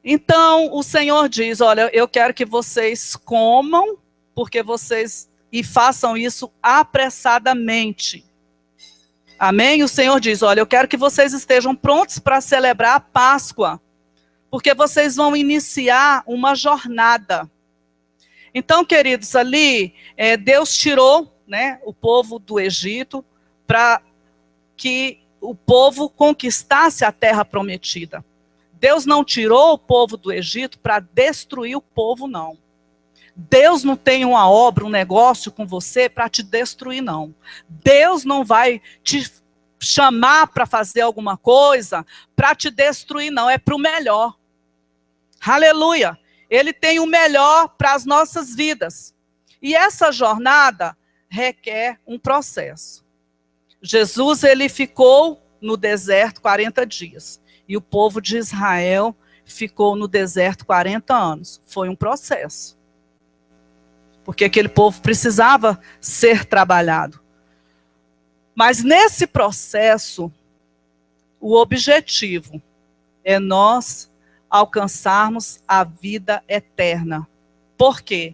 Então, o Senhor diz, olha, eu quero que vocês comam, porque vocês, e façam isso apressadamente. Amém? O Senhor diz, olha, eu quero que vocês estejam prontos para celebrar a Páscoa, porque vocês vão iniciar uma jornada. Então, queridos, ali, Deus tirou, né, o povo do Egito para que o povo conquistasse a terra prometida. Deus não tirou o povo do Egito para destruir o povo, não. Deus não tem uma obra, um negócio com você para te destruir, não. Deus não vai te chamar para fazer alguma coisa para te destruir, não. É para o melhor. Aleluia. Ele tem o melhor para as nossas vidas. E essa jornada requer um processo. Jesus, ele ficou no deserto 40 dias. E o povo de Israel ficou no deserto 40 anos. Foi um processo. Porque aquele povo precisava ser trabalhado. Mas nesse processo, o objetivo é nós alcançarmos a vida eterna. Por quê?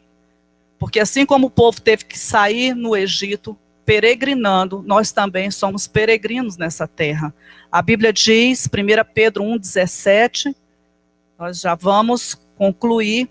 Porque assim como o povo teve que sair no Egito peregrinando, nós também somos peregrinos nessa terra. A Bíblia diz, 1 Pedro 1,17, nós já vamos concluir.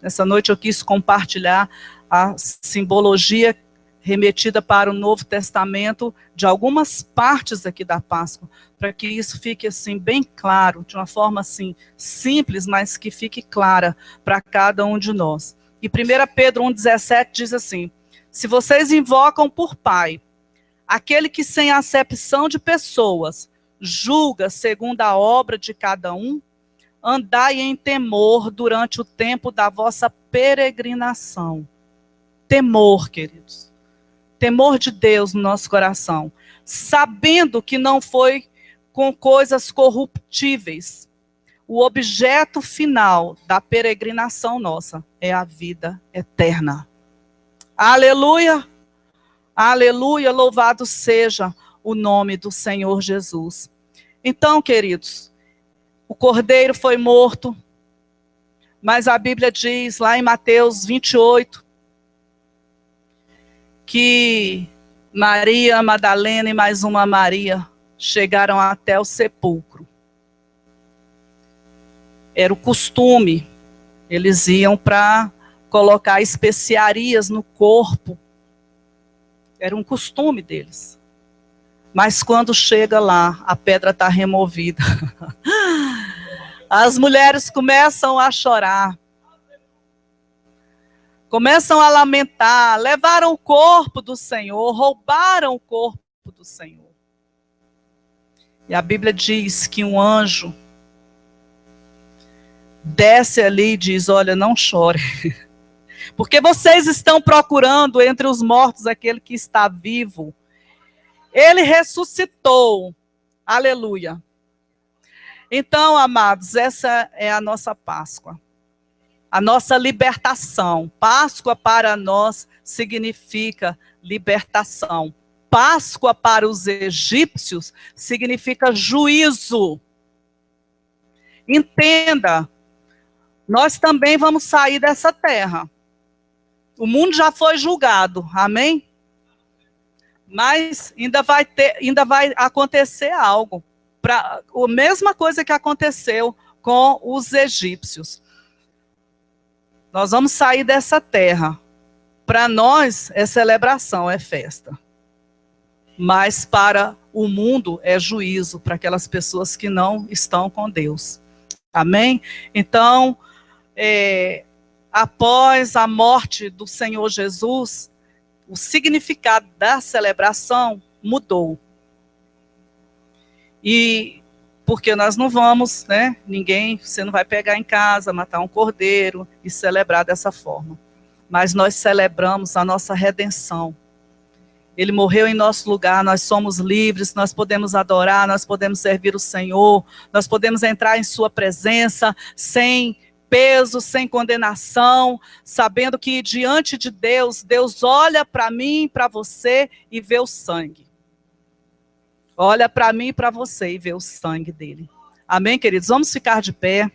Essa noite eu quis compartilhar a simbologia remetida para o Novo Testamento de algumas partes aqui da Páscoa, para que isso fique assim bem claro, de uma forma assim simples, mas que fique clara para cada um de nós. E 1 Pedro 1,17 diz assim, se vocês invocam por Pai, aquele que sem acepção de pessoas julga segundo a obra de cada um, andai em temor durante o tempo da vossa peregrinação. Temor, queridos. Temor de Deus no nosso coração. Sabendo que não foi com coisas corruptíveis. O objeto final da peregrinação nossa é a vida eterna. Aleluia! Aleluia! Louvado seja o nome do Senhor Jesus. Então, queridos, o cordeiro foi morto, mas a Bíblia diz lá em Mateus 28, que Maria Madalena e mais uma Maria chegaram até o sepulcro. Era o costume, eles iam para colocar especiarias no corpo, era um costume deles. Mas quando chega lá, a pedra está removida. As mulheres começam a chorar. Começam a lamentar. Levaram o corpo do Senhor. Roubaram o corpo do Senhor. E a Bíblia diz que um anjo desce ali e diz, olha, não chore. Porque vocês estão procurando entre os mortos aquele que está vivo. Ele ressuscitou. Aleluia. Então, amados, essa é a nossa Páscoa. a nossa libertação. Páscoa para nós significa libertação. Páscoa para os egípcios significa juízo. Entenda, nós também vamos sair dessa terra. O mundo já foi julgado, amém? Mas ainda vai acontecer algo. A mesma coisa que aconteceu com os egípcios. Nós vamos sair dessa terra. Para nós é celebração, é festa. Mas para o mundo é juízo, para aquelas pessoas que não estão com Deus. Amém? Então, após a morte do Senhor Jesus, o significado da celebração mudou. E porque nós não vamos, né? Você não vai pegar em casa, matar um cordeiro e celebrar dessa forma. Mas nós celebramos a nossa redenção. Ele morreu em nosso lugar, nós somos livres, nós podemos adorar, nós podemos servir o Senhor, nós podemos entrar em sua presença sem peso, sem condenação, sabendo que diante de Deus, Deus olha para mim e para você e vê o sangue. Olha para mim e para você e vê o sangue dele. Amém, queridos? Vamos ficar de pé.